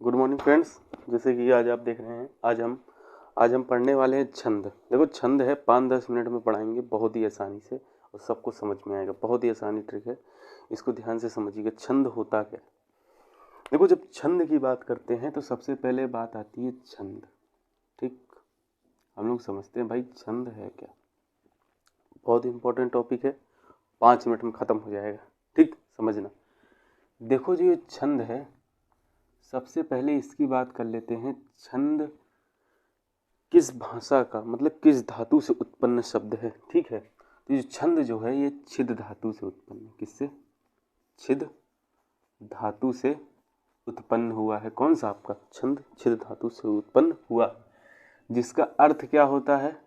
Good morning friends. जैसे कि आज आप देख रहे हैं, आज हम पढ़ने वाले हैं छंद। देखो छंद है 5-10 मिनट में पढ़ाएंगे बहुत ही आसानी से और सबको समझ में आएगा। बहुत ही आसानी ट्रिक है, इसको ध्यान से समझिएगा। छंद होता क्या? देखो जब छंद की बात करते हैं तो सबसे पहले बात आती है छंद। ठीक, हम लोग समझते हैं भाई छंद है क्या। बहुत इंपॉर्टेंट टॉपिक है, 5 मिनट में ख़त्म हो जाएगा। ठीक, समझना। देखो जो ये छंद है, सबसे पहले इसकी बात कर लेते हैं। छंद किस भाषा का, मतलब किस धातु से उत्पन्न शब्द है। ठीक है, तो ये छंद जो है ये छिद धातु से उत्पन्न है। किससे? छिद धातु से उत्पन्न हुआ है। कौन सा आपका छंद छिद धातु से उत्पन्न हुआ, जिसका अर्थ क्या होता है?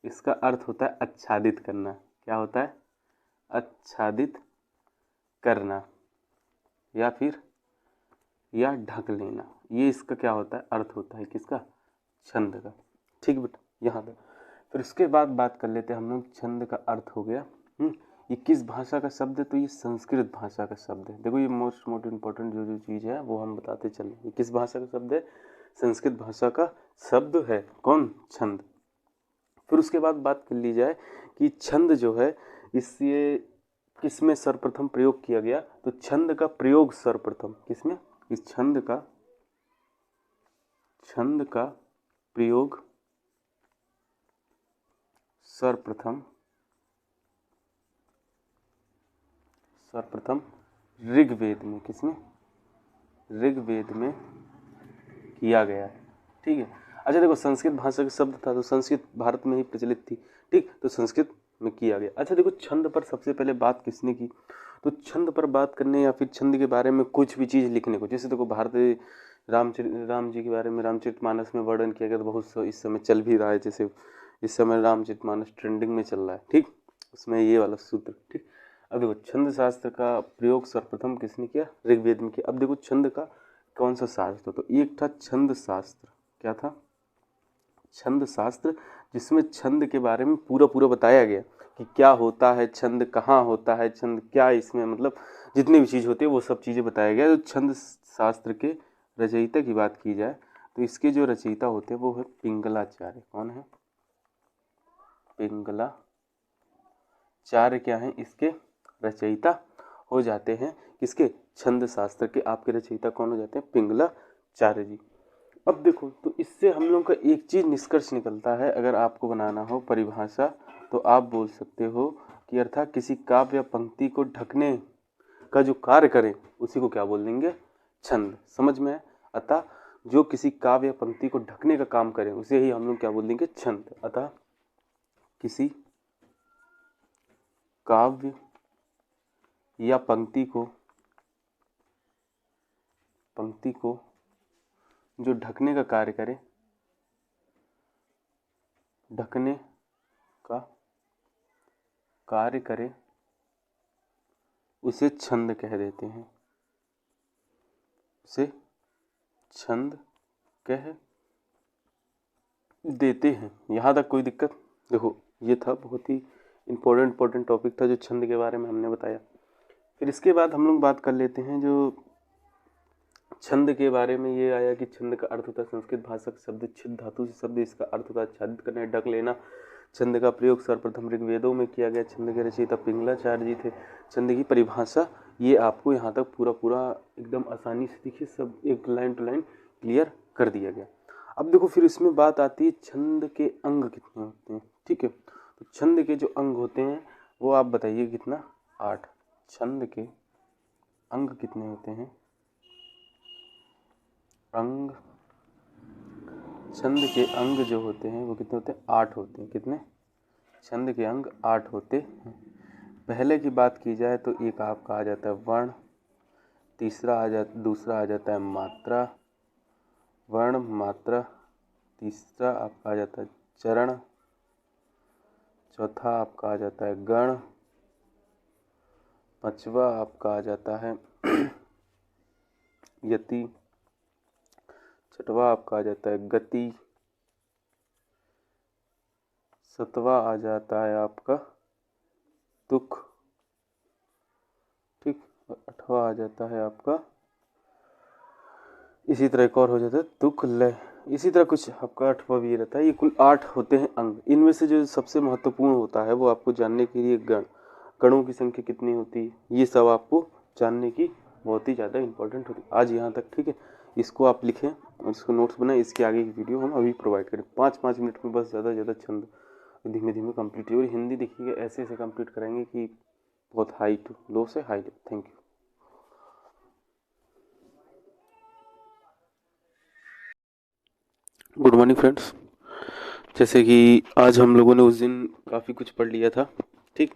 इसका अर्थ होता है आच्छादित करना। क्या होता है? आच्छादित करना या फिर ढक लेना। ये इसका क्या होता है? अर्थ होता है किसका? छंद का। ठीक बेटा, यहाँ तक। फिर उसके बाद बात कर लेते हैं हम लोग। छंद का अर्थ हो गया। ये किस भाषा का शब्द है? तो ये संस्कृत भाषा का शब्द है। देखो ये मोस्ट इम्पोर्टेंट जो चीज़ है वो हम बताते चले। ये किस भाषा का शब्द है? संस्कृत भाषा का शब्द है। कौन? छंद। फिर उसके बाद बात कर ली जाए कि छंद जो है इससे किसमें सर्वप्रथम प्रयोग किया गया। तो छंद का प्रयोग सर्वप्रथम किसमें? इस छंद का प्रयोग सर्वप्रथम ऋग्वेद में। किसमें? ऋग्वेद में किया गया है। ठीक है। अच्छा देखो, संस्कृत भाषा का शब्द था तो संस्कृत भारत में ही प्रचलित थी। ठीक, तो संस्कृत में किया गया। अच्छा देखो, छंद पर सबसे पहले बात किसने की? तो छंद पर बात करने या फिर छंद के बारे में कुछ भी चीज़ लिखने को, जैसे देखो भारत राम जी के बारे में रामचरितमानस में वर्णन किया गया। तो बहुत इस समय चल भी रहा है, जैसे इस समय रामचरितमानस ट्रेंडिंग में चल रहा है। ठीक, उसमें ये वाला सूत्र। ठीक, अब देखो छंद शास्त्र का प्रयोग सर्वप्रथम किसने किया? ऋग्वेद में किया। अब देखो छंद का कौन सा शास्त्र? तो एक था छंद शास्त्र। क्या था? छंद शास्त्र, जिसमें छंद के बारे में पूरा बताया गया कि क्या होता है छंद, कहाँ होता है छंद, क्या इसमें मतलब जितनी भी चीज़ होती है वो सब चीज़ें बताया गया। तो छंद शास्त्र के रचयिता की बात की जाए तो इसके जो रचयिता होते हैं वो है पिंगलाचार्य। कौन है? पिंगलाचार्य क्या है? इसके रचयिता हो जाते हैं। किसके? छंद शास्त्र के। आपके रचयिता कौन हो जाते हैं? पिंगलाचार्य जी। अब देखो, तो इससे हम लोग का एक चीज़ निष्कर्ष निकलता है। अगर आपको बनाना हो परिभाषा तो आप बोल सकते हो कि अर्थात किसी काव्य या पंक्ति को ढकने का जो कार्य करे उसी को क्या बोल देंगे? छंद। समझ में? अतः जो किसी काव्य या पंक्ति को ढकने का काम करे उसे ही हम लोग क्या बोल देंगे? छंद। अतः किसी काव्य या पंक्ति को जो ढकने का कार्य करे, ढकने का कार्य करे, उसे छंद कह देते हैं। उसे छंद कह देते हैं। यहाँ तक कोई दिक्कत? देखो ये था बहुत ही इम्पोर्टेंट टॉपिक था जो छंद के बारे में हमने बताया। फिर इसके बाद हम लोग बात कर लेते हैं जो छंद के बारे में। ये आया कि छंद का अर्थ होता है संस्कृत भाषा का शब्द छिद धातु से शब्द, इसका अर्थ होता है आच्छादित करना, ढक लेना। छंद का प्रयोग सर्वप्रथम ऋग्वेदों में किया गया। छंद के रचयिता पिंगलाचार्य जी थे। छंद की परिभाषा ये आपको यहाँ तक पूरा एकदम आसानी से देखिए सब एक लाइन टू लाइन क्लियर कर दिया गया। अब देखो फिर इसमें बात आती है छंद के अंग कितने होते हैं। ठीक है, तो छंद के जो अंग होते हैं वो आप बताइए कितना? 8। छंद के अंग कितने होते हैं? अंग, छंद के अंग जो होते हैं वो कितने होते हैं? 8 होते हैं। कितने? छंद के अंग 8 होते हैं। पहले की बात की जाए तो एक आपका आ जाता है वर्ण, दूसरा आ जाता है मात्रा, वर्ण मात्रा। तीसरा आपका आ जाता है चरण, चौथा आपका आ जाता है गण, पांचवा आपका आ जाता है यति, छठवा आपका आ जाता है गति, सतवा आ जाता है आपका दुख। ठीक, और 8वां आ जाता है आपका इसी तरह एक और हो जाता है तुक लय। इसी तरह कुछ आपका 8वां भी रहता है। ये कुल 8 होते हैं अंग। इनमें से जो सबसे महत्वपूर्ण होता है वो आपको जानने के लिए गणों की संख्या कितनी होती है, ये सब आपको जानने की बहुत ही ज़्यादा इंपॉर्टेंट होती है। आज यहाँ तक, ठीक है। इसको आप लिखें और इसको नोट्स बनाएं। इसके आगे की वीडियो हम अभी प्रोवाइड करें। 5-5 मिनट में बस ज़्यादा से ज़्यादा छंद धीमे धीमे कंप्लीट हो। और हिंदी देखिएगा ऐसे ऐसे कंप्लीट कराएंगे कि बहुत हाई टू लो से high to. Thank you. Good morning friends. जैसे कि आज हम लोगों ने उस दिन काफ़ी कुछ पढ़ लिया था, ठीक।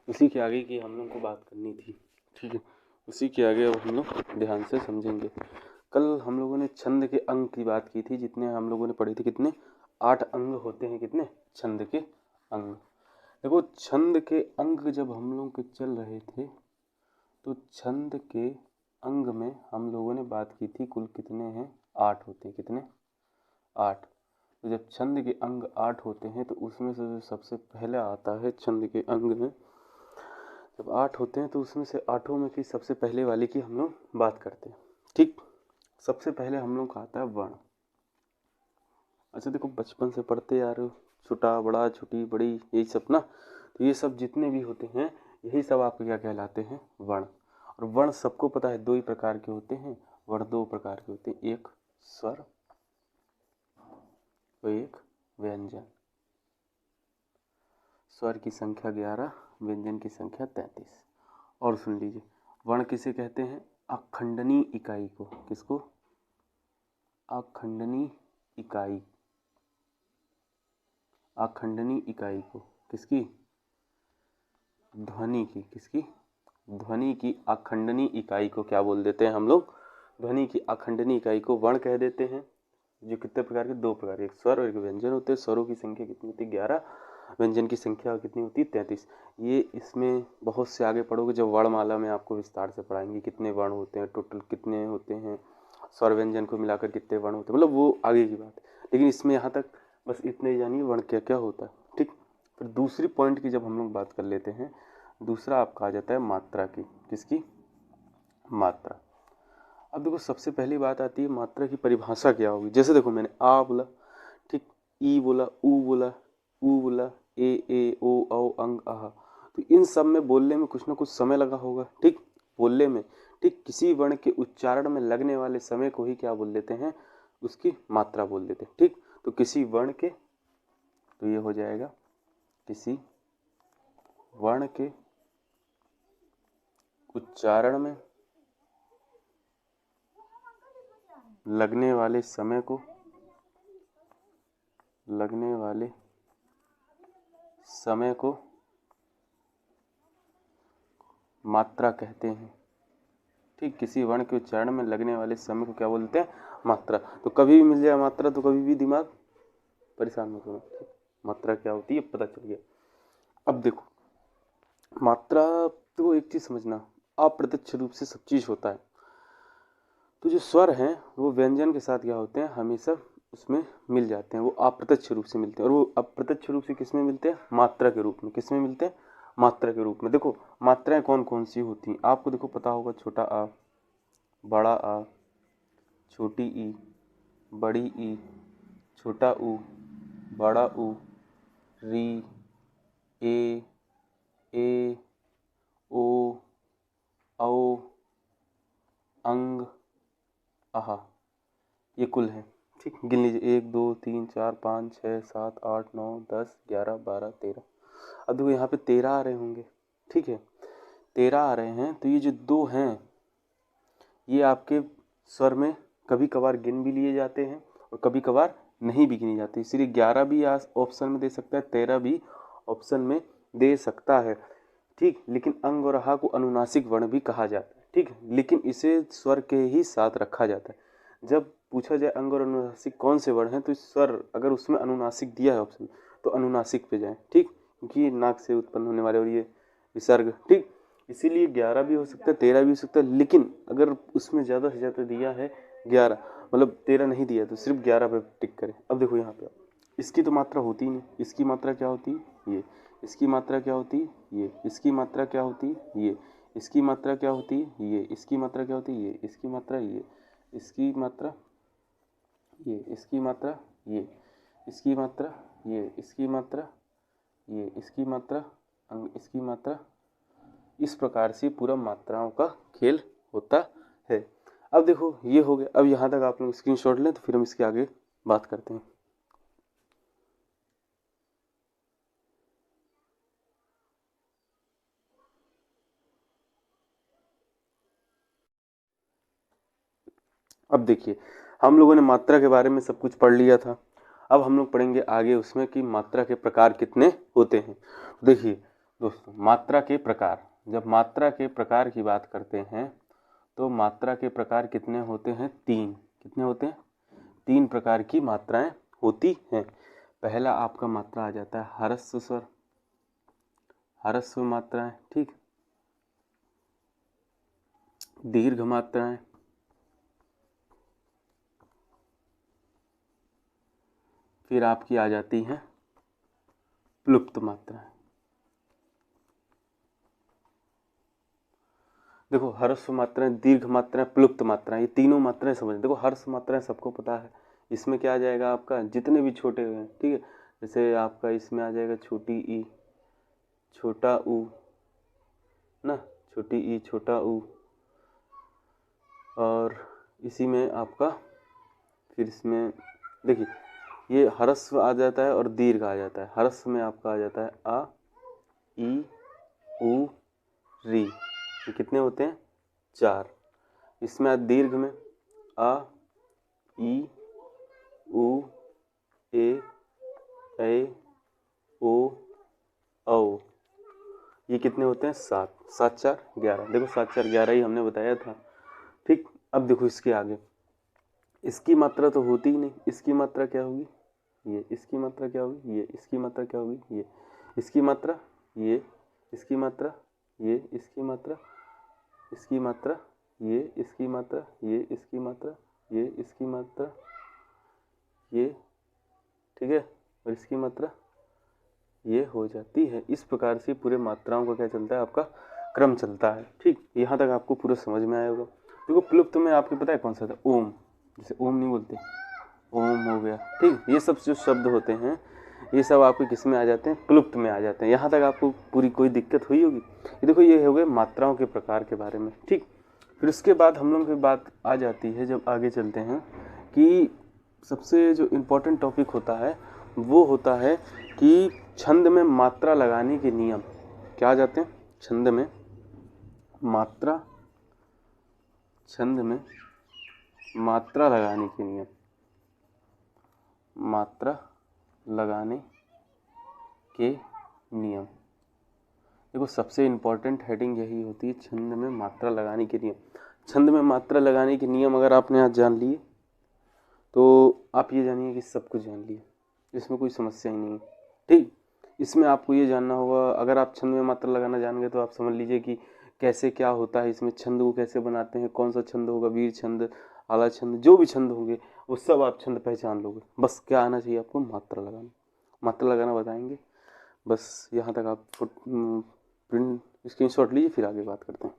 उसी के आगे की हम लोग को बात करनी थी, ठीक है। उसी के आगे अब हम लोग ध्यान से समझेंगे। कल हम लोगों ने छंद के अंग की बात की थी। जितने हम लोगों ने पढ़े थे, कितने 8 अंग होते हैं। कितने छंद के अंग। देखो छंद के अंग जब हम लोग के चल रहे थे तो छंद के अंग में हम लोगों ने बात की थी कुल कितने हैं, 8 होते हैं। कितने 8। तो जब छंद के अंग 8 होते हैं तो उसमें से जो सबसे पहले आता है छंद के अंग में, जब 8 होते हैं तो उसमें से 8 में की सबसे पहले वाले की हम लोग बात करते हैं, ठीक। सबसे पहले हम लोग का आता है वर्ण। अच्छा देखो बचपन से पढ़ते आ रहे हो, छोटा बड़ा छोटी बड़ी यही सब ना। तो ये सब जितने भी होते हैं यही सब आपके क्या कहलाते हैं, वर्ण। और वर्ण सबको पता है 2 ही प्रकार के होते हैं। वर्ण 2 प्रकार के होते हैं, एक स्वर और एक व्यंजन। स्वर की संख्या 11, व्यंजन की संख्या 33। और सुन लीजिए, वर्ण किसे कहते हैं, अखंडनी इकाई को। किसको, अखंडनी इकाई। अखंडनी इकाई को किसकी, ध्वनि की। किसकी, ध्वनि की अखंडनी इकाई को क्या बोल देते हैं हम लोग, ध्वनि की अखंडनी इकाई को वर्ण कह देते हैं। जो कितने प्रकार के, 2 प्रकार के, एक स्वर और एक व्यंजन होते हैं। स्वरों की संख्या कितनी होती है, 11। व्यंजन की संख्या कितनी होती है, 33। ये इसमें बहुत से आगे पढ़ोगे जब वर्णमाला में आपको विस्तार से पढ़ाएंगे कितने वर्ण होते हैं, टोटल कितने होते हैं, स्वर व्यंजन को मिलाकर कितने वर्ण होते हैं, मतलब वो आगे की बात है। लेकिन इसमें यहाँ तक बस इतने ही जानिए वर्ण क्या क्या होता है, ठीक। फिर दूसरी पॉइंट की जब हम लोग बात कर लेते हैं, दूसरा आपका आ जाता है मात्रा की। किसकी, मात्रा। अब देखो सबसे पहली बात आती है मात्रा की परिभाषा क्या होगी। जैसे देखो मैंने आ बोला, ठीक, ई बोला, ऊ बोला, ए ओ औ अंग आह। तो इन सब में बोलने में कुछ ना कुछ समय लगा होगा, ठीक। बोलने में, ठीक, किसी वर्ण के उच्चारण में लगने वाले समय को ही क्या बोल देते हैं, उसकी मात्रा बोल देते हैं, ठीक। तो किसी वर्ण के, तो ये हो जाएगा किसी वर्ण के उच्चारण में लगने वाले समय को, लगने वाले समय को मात्रा कहते हैं, ठीक। किसी वर्ण के उच्चारण में लगने वाले समय को क्या बोलते हैं, मात्रा। तो कभी भी मिल जाए मात्रा तो कभी भी दिमाग परेशान मत होना, ठीक। मात्रा क्या होती है पता चल गया। अब देखो मात्रा, तो एक चीज समझना, अप्रत्यक्ष रूप से सब चीज होता है। तो जो स्वर हैं वो व्यंजन के साथ क्या होते हैं, हमेशा उसमें मिल जाते हैं। वो अप्रत्यक्ष रूप से मिलते हैं। और वो अप्रत्यक्ष रूप से किस में मिलते हैं, मात्रा के रूप में। किस में मिलते हैं, मात्रा के रूप में। देखो मात्राएं कौन कौन सी होती हैं आपको देखो पता होगा, छोटा आ, बड़ा आ, छोटी ई, बड़ी ई, छोटा ऊ, बड़ा ऊ, री, ए ओ औ, अंग, आहा। ये कुल है, ठीक। गिन लीजिए 1 2 3 4 5 6 7 8 9 10 11 12 13। अब देखो यहाँ पे 13 आ रहे होंगे, ठीक है। 13 आ रहे हैं तो ये जो 2 हैं ये आपके स्वर में कभी कभार गिन भी लिए जाते हैं और कभी कभार नहीं भी गिनी जाती। इसीलिए 11 भी ऑप्शन में दे सकता है, 13 भी ऑप्शन में दे सकता है, ठीक। लेकिन अंग और आहा को अनुनासिक वर्ण भी कहा जाता है, ठीक। लेकिन इसे स्वर के ही साथ रखा जाता है। जब पूछा जाए अंग और अनुनासिक कौन से वर्ण हैं तो स्वर अगर उसमें अनुनासिक दिया है ऑप्शन तो अनुनासिक पे जाए, ठीक। क्योंकि नाक से उत्पन्न होने वाले और ये विसर्ग, ठीक। इसीलिए 11 भी हो सकता है, 13 भी हो सकता है। लेकिन अगर उसमें ज़्यादा से ज़्यादा दिया है 11, मतलब 13 नहीं दिया तो सिर्फ 11 पे टिक करें। अब देखो यहाँ पे इसकी तो मात्रा होती ही नहीं। इसकी मात्रा क्या होती है, ये। इसकी मात्रा क्या होती है, ये। इसकी मात्रा क्या होती है, ये। इसकी मात्रा क्या होती है, ये। इसकी मात्रा क्या होती है, ये। इसकी मात्रा ये। इसकी मात्रा, ये इसकी मात्रा, ये इसकी मात्रा, ये इसकी मात्रा, ये इसकी मात्रा, इसकी मात्रा। इस प्रकार से पूरा मात्राओं का खेल होता है। अब देखो ये हो गया। अब यहाँ तक आप लोग स्क्रीनशॉट लें तो फिर हम इसके आगे बात करते हैं। अब देखिए हम लोगों ने मात्रा के बारे में सब कुछ पढ़ लिया था। अब हम लोग पढ़ेंगे आगे उसमें कि मात्रा के प्रकार कितने होते हैं। देखिए दोस्तों, मात्रा के प्रकार, जब मात्रा के प्रकार की बात करते हैं तो मात्रा के प्रकार कितने होते हैं? 3। कितने होते हैं? 3 प्रकार की मात्राएं होती हैं। पहला आपका मात्रा आ जाता है ह्रस्व स्वर, ह्रस्व मात्राएं, ठीक। दीर्घ मात्राएं, फिर आपकी आ जाती हैं प्लुप्त मात्राएं। देखो ह्रस्व मात्राएं, दीर्घ मात्राएं, प्लुप्त मात्राएं, ये तीनों मात्राएं समझ। देखो ह्रस्व मात्राएं सबको पता है, इसमें क्या आ जाएगा आपका, जितने भी छोटे हुए हैं, ठीक है। जैसे आपका इसमें आ जाएगा छोटी ई, छोटा ऊ ना, छोटी ई, छोटा ऊ, और इसी में आपका फिर इसमें देखिए ये ह्रस्व आ जाता है और दीर्घ आ जाता है। ह्रस्व में आपका आ जाता है आ, ई, ऊ, री। ये कितने होते हैं? 4। इसमें दीर्घ में आ, ई, ऊ, ए, ओ, औ। ये कितने होते हैं? 7। 7 4 11। देखो 7 4 11 ही हमने बताया था, ठीक। अब देखो इसके आगे, इसकी मात्रा तो होती ही नहीं। इसकी मात्रा क्या होगी? ये। इसकी मात्रा क्या होगी? ये। इसकी मात्रा क्या होगी? ये। इसकी मात्रा, ये। इसकी मात्रा, ये। इसकी मात्रा, इसकी मात्रा, ये। इसकी मात्रा, ये। इसकी मात्रा, ये। इसकी मात्रा, ये, ठीक है। और इसकी मात्रा ये हो जाती है। इस प्रकार से पूरे मात्राओं का क्या चलता है? आपका क्रम चलता है, ठीक। यहाँ तक आपको पूरा समझ में आया होगा। देखो प्लुप्त में आपको पता है कौन सा था? ओम। जैसे ओम नहीं बोलते, ओम हो गया, ठीक। ये सब जो शब्द होते हैं ये सब आपके किस में आ जाते हैं? प्लुप्त में आ जाते हैं। यहाँ तक आपको पूरी कोई दिक्कत हुई होगी? ये देखो ये हो गए मात्राओं के प्रकार के बारे में, ठीक। फिर उसके बाद हम लोग की बात आ जाती है, जब आगे चलते हैं, कि सबसे जो इम्पोर्टेंट टॉपिक होता है वो होता है कि छंद में मात्रा लगाने के नियम। क्या आ जाते हैं? छंद में मात्रा, छंद में मात्रा लगाने के नियम, मात्रा लगाने के नियम। देखो सबसे इम्पोर्टेंट हेडिंग यही होती है, छंद में मात्रा लगाने के नियम। छंद में मात्रा लगाने के नियम अगर आपने आज जान लिए तो आप ये जानिए कि सब कुछ जान लिए, इसमें कोई समस्या ही नहीं है, ठीक। इसमें आपको ये जानना होगा, अगर आप छंद में मात्रा लगाना जान गए तो आप समझ लीजिए कि कैसे क्या होता है इसमें, छंद को कैसे बनाते हैं, कौन सा छंद होगा, वीर छंद, आला छंद, जो भी छंद होंगे वो सब आप छंद पहचान लोगे। बस क्या आना चाहिए आपको? मात्रा लगाना। मात्रा लगाना बताएंगे, बस यहाँ तक आप प्रिंट स्क्रीनशॉट लीजिए, फिर आगे बात करते हैं।